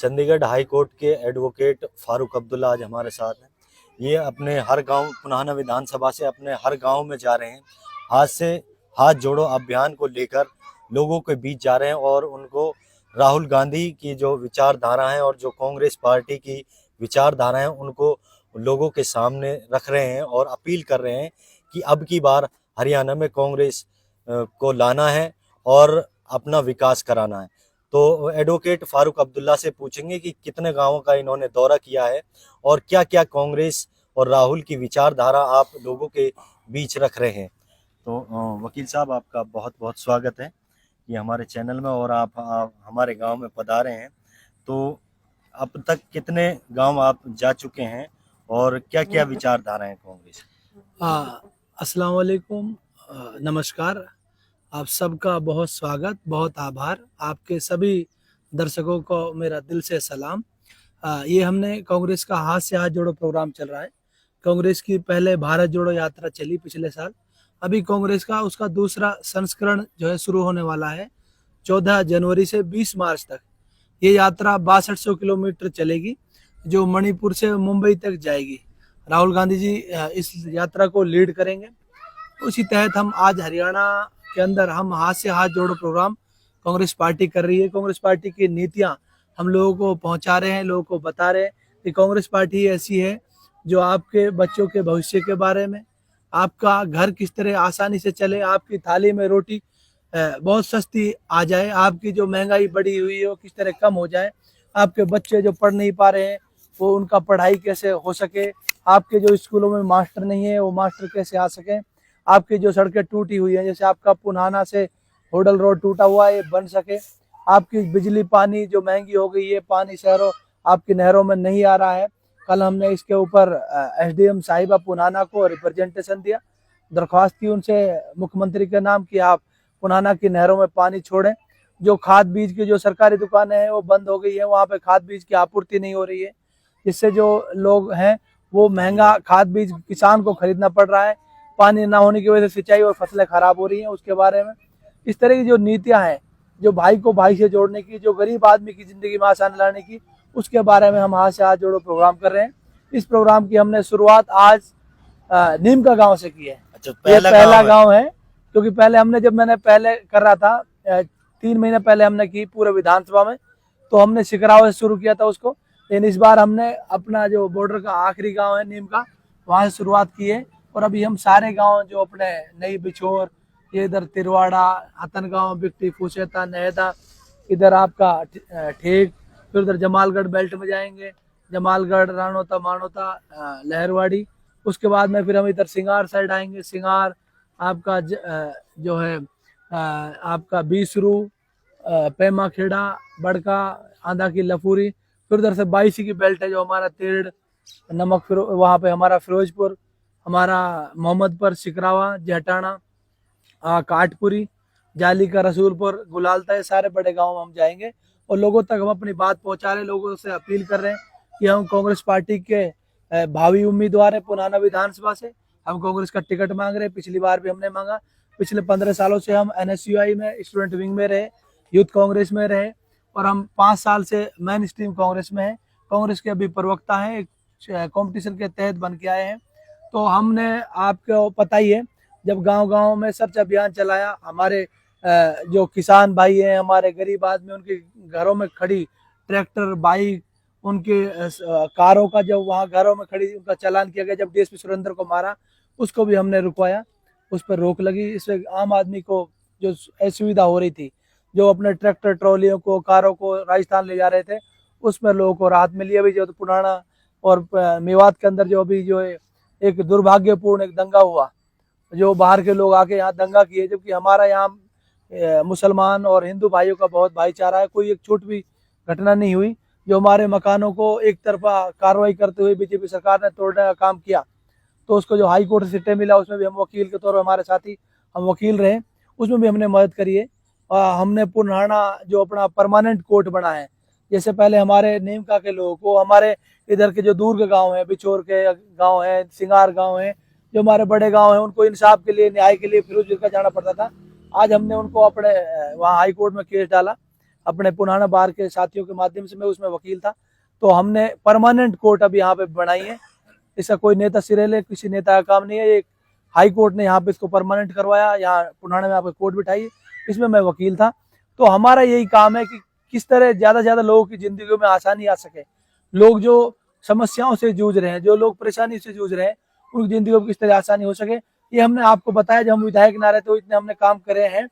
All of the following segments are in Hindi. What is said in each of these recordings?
चंडीगढ़ हाई कोर्ट के एडवोकेट फारूक अब्दुल्ला आज हमारे साथ हैं। ये अपने हर गांव पुनाहना विधानसभा से अपने हर गांव में जा रहे हैं। हाथ से हाथ जोड़ो अभियान को लेकर लोगों के बीच जा रहे हैं और उनको राहुल गांधी की जो विचारधारा है और जो कांग्रेस पार्टी की विचारधारा है उनको लोगों के सामने रख रहे हैं और अपील कर रहे हैं कि अब की बार हरियाणा में कांग्रेस को लाना है और अपना विकास कराना है। तो एडवोकेट फारूक अब्दुल्ला से पूछेंगे कि कितने गांवों का इन्होंने दौरा किया है और क्या क्या कांग्रेस और राहुल की विचारधारा आप लोगों के बीच रख रहे हैं। तो वकील साहब, आपका बहुत बहुत स्वागत है कि हमारे चैनल में और आप हमारे गांव में पधारे हैं। तो अब तक कितने गांव आप जा चुके हैं और क्या क्या विचारधारा है कांग्रेस? अस्सलाम वालेकुम, नमस्कार। आप सबका बहुत स्वागत, बहुत आभार। आपके सभी दर्शकों को मेरा दिल से सलाम। ये हमने कांग्रेस का हाथ से हाथ जोड़ो प्रोग्राम चल रहा है। कांग्रेस की पहले भारत जोड़ो यात्रा चली पिछले साल। अभी कांग्रेस का उसका दूसरा संस्करण जो है शुरू होने वाला है 14 जनवरी से 20 मार्च तक। ये यात्रा 6200 किलोमीटर चलेगी जो मणिपुर से मुंबई तक जाएगी। राहुल गांधी जी इस यात्रा को लीड करेंगे। उसी तहत हम आज हरियाणा के अंदर हम हाथ से हाथ जोड़ो प्रोग्राम कांग्रेस पार्टी कर रही है। कांग्रेस पार्टी की नीतियां हम लोगों को पहुंचा रहे हैं, लोगों को बता रहे हैं कि कांग्रेस पार्टी ऐसी है जो आपके बच्चों के भविष्य के बारे में, आपका घर किस तरह आसानी से चले, आपकी थाली में रोटी बहुत सस्ती आ जाए, आपकी जो महंगाई बढ़ी हुई है वो किस तरह कम हो जाए, आपके बच्चे जो पढ़ नहीं पा रहे हैं वो उनका पढ़ाई कैसे हो सके, आपके जो स्कूलों में मास्टर नहीं है वो मास्टर कैसे आ सके, आपकी जो सड़कें टूटी हुई हैं जैसे आपका पुनाना से होडल रोड टूटा हुआ है ये बन सके, आपकी बिजली पानी जो महंगी हो गई है, पानी शहरों आपकी नहरों में नहीं आ रहा है। कल हमने इसके ऊपर एसडीएम साहिबा पुनाना को रिप्रेजेंटेशन दिया, दरख्वास्त की उनसे मुख्यमंत्री के नाम कि आप पुनाना की नहरों में पानी छोड़ें। जो खाद बीज की जो सरकारी दुकानें हैं वो बंद हो गई है, वहाँ पे खाद बीज की आपूर्ति नहीं हो रही है, जिससे जो लोग हैं वो महंगा खाद बीज किसान को खरीदना पड़ रहा है। पानी ना होने की वजह से सिंचाई और फसलें खराब हो रही हैं। उसके बारे में इस तरह की जो नीतियां हैं, जो भाई को भाई से जोड़ने की, जो गरीब आदमी की जिंदगी में आसानी लाने की, उसके बारे में हम हाथ से हाथ जोड़ो प्रोग्राम कर रहे हैं। इस प्रोग्राम की हमने शुरुआत आज नीम का गांव से की है। अच्छा, ये पहला गांव है क्योंकि पहले हमने जब मैंने पहले कर रहा था 3 महीने पहले हमने की पूरे विधानसभा में, तो हमने सिकराव से शुरू किया था उसको। लेकिन इस बार हमने अपना जो बॉर्डर का आखिरी गांव है नीम का, वहां से शुरुआत की है। और अभी हम सारे गांव जो अपने नई बिछोर, ये इधर तिरवाड़ा, हतन गांव, बिक्टी, फुसेता, नहदा, इधर आपका ठेक, फिर उधर जमालगढ़ बेल्ट में जाएंगे, जमालगढ़, रानोता, मानोता, लहरवाड़ी। उसके बाद में फिर हम इधर सिंगार साइड आएंगे। सिंगार आपका जो है आपका बीसरू, पेमा खेड़ा, बड़का, आंधा की लफूरी, फिर उधर से 22 की बेल्ट है जो हमारा तेड़, नमक, वहाँ पे हमारा फिरोजपुर, हमारा मोहम्मदपुर, सिकरावा, जहटाना, काटपुरी, जाली का, रसूलपुर, गुलालता, ये सारे बड़े गांव हम जाएंगे और लोगों तक हम अपनी बात पहुंचा रहे हैं। लोगों से अपील कर रहे हैं कि हम कांग्रेस पार्टी के भावी उम्मीदवार है। पुनाना विधानसभा से हम कांग्रेस का टिकट मांग रहे हैं। पिछली बार भी हमने मांगा। पिछले 15 सालों से हम NSUI में स्टूडेंट विंग में रहे, यूथ कांग्रेस में रहे और हम 5 साल से मेन स्ट्रीम कांग्रेस में है। कांग्रेस के अभी प्रवक्ता हैं, एक कंपटीशन के तहत बन के आए हैं। तो हमने, आपको पता ही है, जब गांव-गांव में सर्च अभियान चलाया, हमारे जो किसान भाई हैं, हमारे गरीब आदमी, उनके घरों में खड़ी ट्रैक्टर, बाइक, उनके कारों का जब वहाँ घरों में खड़ी उनका चालान किया गया। जब डीएसपी सुरेंद्र को मारा उसको भी हमने रुकवाया, उस पर रोक लगी। इससे आम आदमी को जो असुविधा हो रही थी, जो अपने ट्रैक्टर ट्रॉलियों को, कारों को राजस्थान ले जा रहे थे, उसमें लोगों को राहत मिली। अभी जो पुराना और मेवात के अंदर जो अभी जो एक दुर्भाग्यपूर्ण एक दंगा हुआ, जो बाहर के लोग आके यहाँ दंगा किए, जबकि हमारा यहाँ मुसलमान और हिंदू भाइयों का बहुत भाईचारा है, कोई एक छोट भी घटना नहीं हुई। जो हमारे मकानों को एक तरफा कार्रवाई करते हुए बीजेपी सरकार ने तोड़ने का काम किया, तो उसको जो हाई कोर्ट से स्टे मिला उसमें भी हम वकील के तौर पर, हमारे साथी हम वकील रहे, उसमें भी हमने मदद करी है। हमने पुराना जो अपना परमानेंट कोर्ट बना है, जैसे पहले हमारे नीमका के लोगों को, हमारे इधर के जो दूर के गाँव हैं, बिछोर के गाँव हैं, सिंगार गाँव हैं, जो हमारे बड़े गाँव हैं, उनको इंसाफ के लिए, न्याय के लिए फिरोजपुर का जाना पड़ता था। आज हमने उनको अपने वहाँ हाई कोर्ट में केस डाला। अपने पुराना बार के साथियों के माध्यम से, मैं उसमें वकील था, तो हमने परमानेंट कोर्ट अभी यहाँ पे बनाई है। इसका कोई नेता सिरेले किसी नेता का काम नहीं है, एक हाई कोर्ट ने यहाँ पे इसको परमानेंट करवाया, यहाँ पुराने में यहाँ पे कोर्ट बिठाई है, इसमें मैं वकील था। तो हमारा यही काम है कि किस तरह ज्यादा से ज्यादा लोगों की जिंदगी में आसानी आ सके, लोग जो समस्याओं से जूझ रहे हैं, जो लोग परेशानी से जूझ रहे हैं, उनकी जिंदगी में किस तरह आसानी हो सके, ये हमने आपको बताया। जब हम विधायक ना रहे तो इतने हमने काम करे हैं,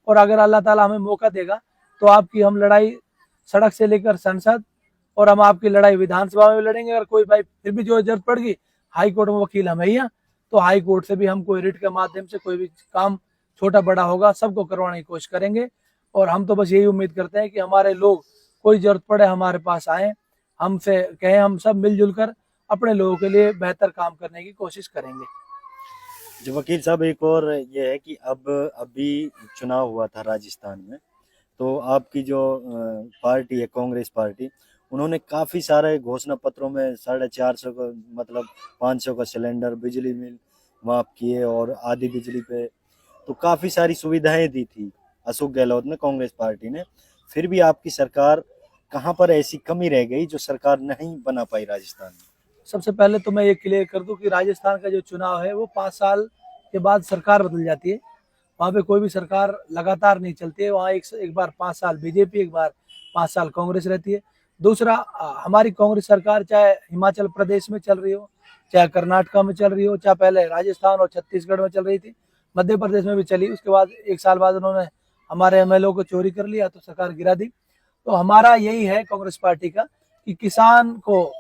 और अगर अल्लाह ताला हमें मौका देगा तो आपकी हम लड़ाई सड़क से लेकर संसद, और हम आपकी लड़ाई विधानसभा में भी लड़ेंगे। अगर कोई भाई फिर भी जो जरूरत पड़ गई, हाई कोर्ट में वकील हम ही हैं, तो हाई कोर्ट से भी हम कोई रिट के माध्यम से कोई भी काम छोटा बड़ा होगा सबको करवाने की कोशिश करेंगे। और हम तो बस यही उम्मीद करते हैं कि हमारे लोग कोई जरूरत पड़े हमारे पास आए, हमसे कहें, हम सब मिलजुल कर अपने लोगों के लिए बेहतर काम करने की कोशिश करेंगे। जो वकील साहब, एक और ये है कि अब अभी चुनाव हुआ था राजस्थान में, तो आपकी जो पार्टी है कांग्रेस पार्टी, उन्होंने काफ़ी सारे घोषणा पत्रों में 450 का मतलब 500 का सिलेंडर, बिजली बिल माफ़ किए और आधी बिजली पे, तो काफ़ी सारी सुविधाएं दी थी अशोक गहलोत ने, कांग्रेस पार्टी ने। फिर भी आपकी सरकार, कहाँ पर ऐसी कमी रह गई जो सरकार नहीं बना पाई राजस्थान में? सबसे पहले तो मैं ये क्लियर कर दूं कि राजस्थान का जो चुनाव है वो 5 साल के बाद सरकार बदल जाती है। वहाँ पे कोई भी सरकार लगातार नहीं चलती है, वहाँ एक बार 5 साल बीजेपी, एक बार 5 साल कांग्रेस रहती है। दूसरा, हमारी कांग्रेस सरकार चाहे हिमाचल प्रदेश में चल रही हो, चाहे कर्नाटका में चल रही हो, चाहे पहले राजस्थान और छत्तीसगढ़ में चल रही थी, मध्य प्रदेश में भी चली, उसके बाद 1 साल बाद उन्होंने हमारे एमएलए को चोरी कर लिया तो सरकार गिरा दी। तो हमारा यही है कांग्रेस पार्टी का कि किसान को,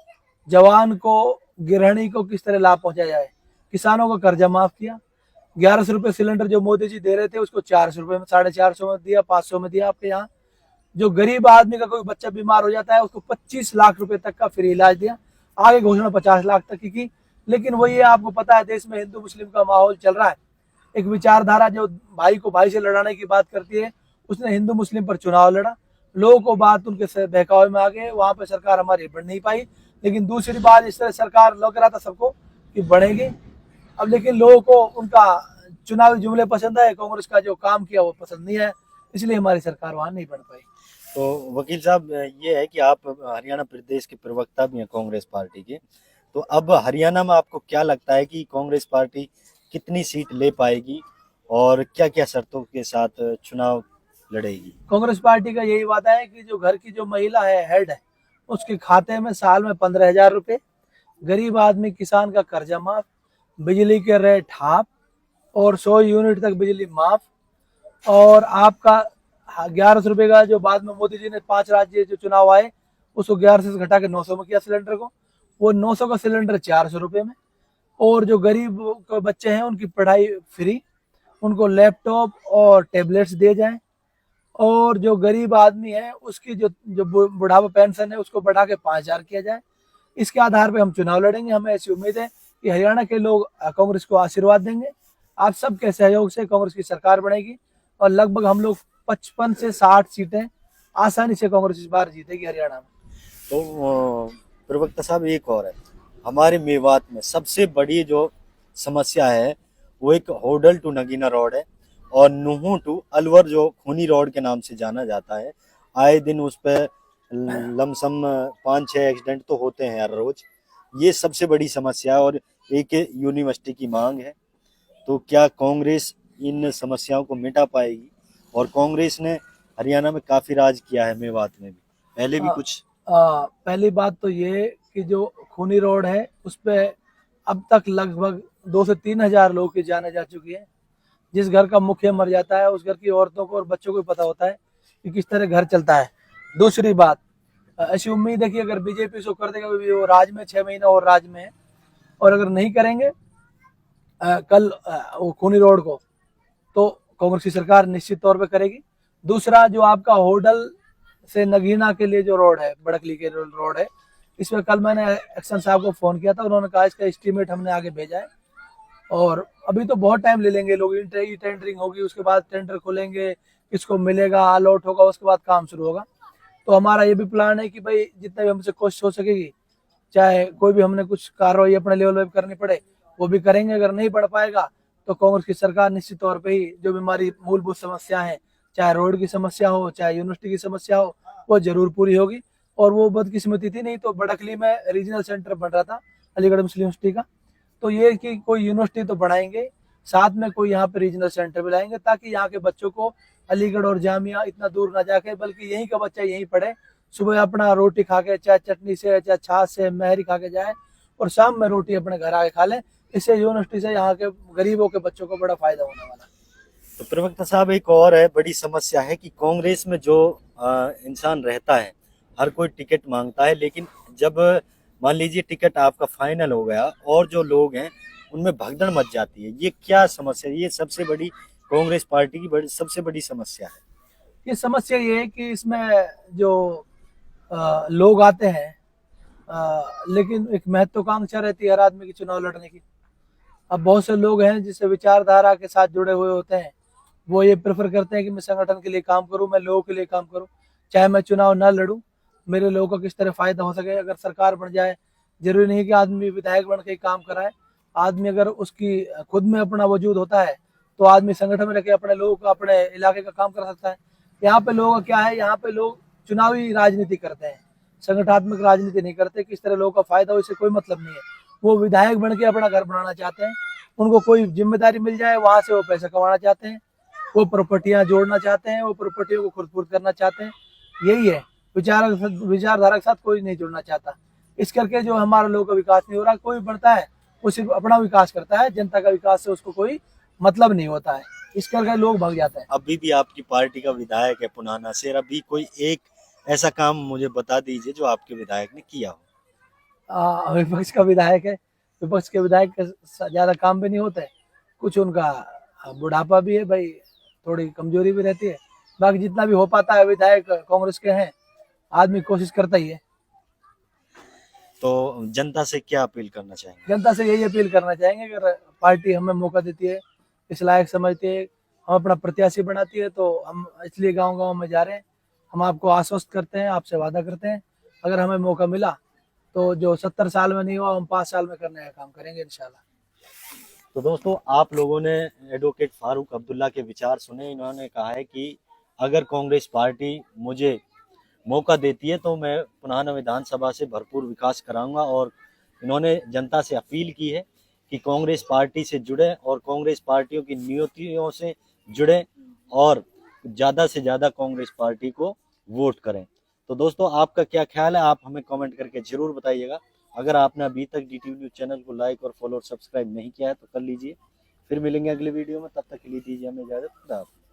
जवान को, गृहिणी को किस तरह लाभ पहुंचाया जाए। किसानों का कर्जा माफ किया, 1100 रुपये सिलेंडर जो मोदी जी दे रहे थे उसको 400 रुपये में, 450 में दिया, 500 में दिया आपके यहाँ। जो गरीब आदमी का कोई बच्चा बीमार हो जाता है उसको 25 लाख रुपए तक का फ्री इलाज दिया, आगे घोषणा 50 लाख तक की। लेकिन वही आपको पता है देश में हिंदू मुस्लिम का माहौल चल रहा है, एक विचारधारा जो भाई को भाई से लड़ाने की बात करती है, उसने हिंदू मुस्लिम पर चुनाव लड़ा, लोगों को बात उनके बहकावे में आ गए, वहां पर सरकार हमारी बढ़ नहीं पाई। लेकिन दूसरी बात, इस तरह सरकार लग रहा था सबको कि बढ़ेगी, अब लेकिन लोगों को उनका चुनावी जुमले पसंद आए, कांग्रेस का जो काम किया वो पसंद नहीं आया, इसलिए हमारी सरकार वहां नहीं बढ़ पाई। तो वकील साहब, ये है कि आप हरियाणा प्रदेश के प्रवक्ता भी हैं कांग्रेस पार्टी के, तो अब हरियाणा में आपको क्या लगता है कि कांग्रेस पार्टी कितनी सीट ले पाएगी और क्या क्या शर्तों के साथ चुनाव लड़ेगी? कांग्रेस पार्टी का यही वादा है कि जो घर की जो महिला है, हेड है, उसके खाते में साल में 15,000 रुपए, गरीब आदमी किसान का कर्जा माफ, बिजली के रेट हाफ, और 100 यूनिट तक बिजली माफ, और आपका 1100 रुपए का जो बाद में मोदी जी ने 5 राज्य जो चुनाव आए उसको 1100 से घटा के 900 में किया सिलेंडर को, वो 900 का सिलेंडर 400 रुपए में। और जो गरीब के बच्चे हैं उनकी पढ़ाई फ्री, उनको लैपटॉप और टैबलेट्स दिए जाएं, और जो गरीब आदमी है उसकी जो जो बुढ़ापा पेंशन है उसको बढ़ा के 5,000 किया जाए। इसके आधार पे हम चुनाव लड़ेंगे। हमें ऐसी उम्मीद है कि हरियाणा के लोग कांग्रेस को आशीर्वाद देंगे, आप सबके सहयोग से कांग्रेस की सरकार बनेगी, और लगभग हम लोग 55 से 60 सीटें आसानी से कांग्रेस इस बार जीतेगी हरियाणा में। तो प्रवक्ता साहब, एक और है, हमारे मेवात में सबसे बड़ी जो समस्या है वो एक होडल टू नगीना रोड है, और नूहू टू अलवर जो खूनी रोड के नाम से जाना जाता है। आए दिन उस पर लमसम 5-6 एक्सीडेंट तो होते हैं हर रोज। ये सबसे बड़ी समस्या है और एक यूनिवर्सिटी की मांग है। तो क्या कांग्रेस इन समस्याओं को मिटा पाएगी? और कांग्रेस ने हरियाणा में काफी राज किया है, मेवात में भी पहले भी कुछ। पहली बात तो ये कि जो खूनी रोड है उस पे अब तक लगभग 2 से 3 हजार लोगों की जाने जा चुकी है। जिस घर का मुखिया मर जाता है उस घर की औरतों को और बच्चों को पता होता है कि किस तरह घर चलता है। दूसरी बात, ऐसी उम्मीद है कि अगर बीजेपी इसको कर देगा, वो राज में 6 महीना और राज में है, और अगर नहीं करेंगे कल वो खूनी रोड को, तो कांग्रेस की सरकार निश्चित तौर पे करेगी। दूसरा, जो आपका होडल से नगीना के लिए जो रोड है, बड़कली के रोड है, इसमें कल मैंने एक्शन साहब को फोन किया था, उन्होंने कहा इसका एस्टीमेट हमने आगे भेजा है, और अभी तो बहुत टाइम ले लेंगे लोग। टेंडरिंग होगी, उसके बाद टेंडर खोलेंगे, किसको मिलेगा, अलॉट होगा, उसके बाद काम शुरू होगा। तो हमारा ये भी प्लान है कि भाई जितना भी हमसे कोशिश हो सकेगी, चाहे कोई भी हमने कुछ कार्रवाई अपने लेवल पे करनी पड़े वो भी करेंगे। अगर नहीं बढ़ पाएगा तो कांग्रेस की सरकार निश्चित तौर पे ही जो भी हमारी मूलभूत समस्या है, चाहे रोड की समस्या हो, चाहे यूनिवर्सिटी की समस्या हो, वो जरूर पूरी होगी। और वो बदकिस्मती थी, नहीं तो बड़कली में रीजनल सेंटर बन रहा था अलीगढ़ मुस्लिम यूनिवर्सिटी का। तो ये कि कोई यूनिवर्सिटी तो बढ़ाएंगे, साथ में कोई यहाँ पे रीजनल सेंटर भी लाएंगे, ताकि यहाँ के बच्चों को अलीगढ़ और जामिया इतना दूर ना जाके, बल्कि यहीं का बच्चा यहीं पढ़े, सुबह अपना रोटी खा के, चाहे चटनी से, चाहे छाछ से, महरी खा के जाए, और शाम में रोटी अपने घर आके खा ले। इससे यूनिवर्सिटी से यहाँ के गरीबों के बच्चों को बड़ा फायदा होने वाला है। तो प्रवक्ता साहब, एक और है बड़ी समस्या है कि कांग्रेस में जो इंसान रहता है, हर कोई टिकट मांगता है, लेकिन जब मान लीजिए टिकट आपका फाइनल हो गया और जो लोग हैं उनमें भगदड़ मच जाती है, ये क्या समस्या है? ये सबसे बड़ी कांग्रेस पार्टी की सबसे बड़ी समस्या है। ये समस्या ये है कि इसमें जो लोग आते हैं, लेकिन एक महत्वाकांक्षा रहती है हर आदमी की चुनाव लड़ने की। अब बहुत से लोग हैं जिससे विचारधारा के साथ जुड़े हुए होते हैं, वो ये प्रेफर करते हैं कि मैं संगठन के लिए काम करूं, मैं लोगों के लिए काम करूं, चाहे मैं चुनाव न लड़ूं, मेरे लोगों को किस तरह फायदा हो सके। अगर सरकार बन जाए, जरूरी नहीं कि आदमी विधायक बन के काम कराए, आदमी अगर उसकी खुद में अपना वजूद होता है तो आदमी संगठन में रह के अपने लोगों का, अपने इलाके का काम कर सकता है। यहाँ पे लोगों का क्या है, यहाँ पे लोग चुनावी राजनीति करते हैं, संगठनात्मक राजनीति नहीं करते। किस तरह लोगों का फायदा हो, इससे कोई मतलब नहीं है। वो विधायक बन के अपना घर बनाना चाहते हैं, उनको कोई जिम्मेदारी मिल जाए वहां से वो पैसा कमाना चाहते हैं, वो प्रॉपर्टियां जोड़ना चाहते हैं, वो प्रॉपर्टियों को खुरद करना चाहते हैं। यही है, विचारधारा के साथ कोई नहीं जुड़ना चाहता। इस करके जो हमारे लोगों का विकास नहीं हो रहा। कोई बढ़ता है वो सिर्फ अपना विकास करता है, जनता का विकास से उसको कोई मतलब नहीं होता है। इस करके लोग भाग जाते हैं। अभी भी आपकी पार्टी का विधायक है पुनाना से, अभी कोई एक ऐसा काम मुझे बता दीजिए जो आपके विधायक ने किया हो। विपक्ष का विधायक है, विपक्ष के विधायक का ज्यादा काम भी नहीं होता है, कुछ उनका बुढ़ापा भी है भाई, थोड़ी कमजोरी भी रहती है। बाकी जितना भी हो पाता है विधायक कांग्रेस के हैं, आदमी कोशिश करता ही है। तो जनता से क्या अपील करना चाहेंगे? जनता से यही अपील करना चाहेंगे, अगर पार्टी हमें मौका देती है, इस लायक समझती है, हम अपना प्रत्याशी बनाती है, तो हम इसलिए गांव गांव में जा रहे हैं। हम आपको आश्वस्त करते हैं, आपसे वादा करते हैं, अगर हमें मौका मिला तो जो 70 साल में नहीं हुआ हम 5 साल में करने का काम करेंगे इंशाल्लाह। तो दोस्तों, आप लोगों ने एडवोकेट फारूक अब्दुल्ला के विचार सुने। इन्होंने कहा है कि अगर कांग्रेस पार्टी मुझे मौका देती है तो मैं पुनाना विधानसभा से भरपूर विकास कराऊंगा, और इन्होंने जनता से अपील की है कि कांग्रेस पार्टी से जुड़े और कांग्रेस पार्टियों की नीतियों से जुड़े और ज़्यादा से ज़्यादा कांग्रेस पार्टी को वोट करें। तो दोस्तों, आपका क्या ख्याल है, आप हमें कमेंट करके ज़रूर बताइएगा। अगर आपने अभी तक DTV न्यूज़ चैनल को लाइक और फॉलो और सब्सक्राइब नहीं किया है तो कर लीजिए। फिर मिलेंगे अगले वीडियो में, तब तक के लिए दीजिए हमें इजाज़त। खुदा हाफ़िज़।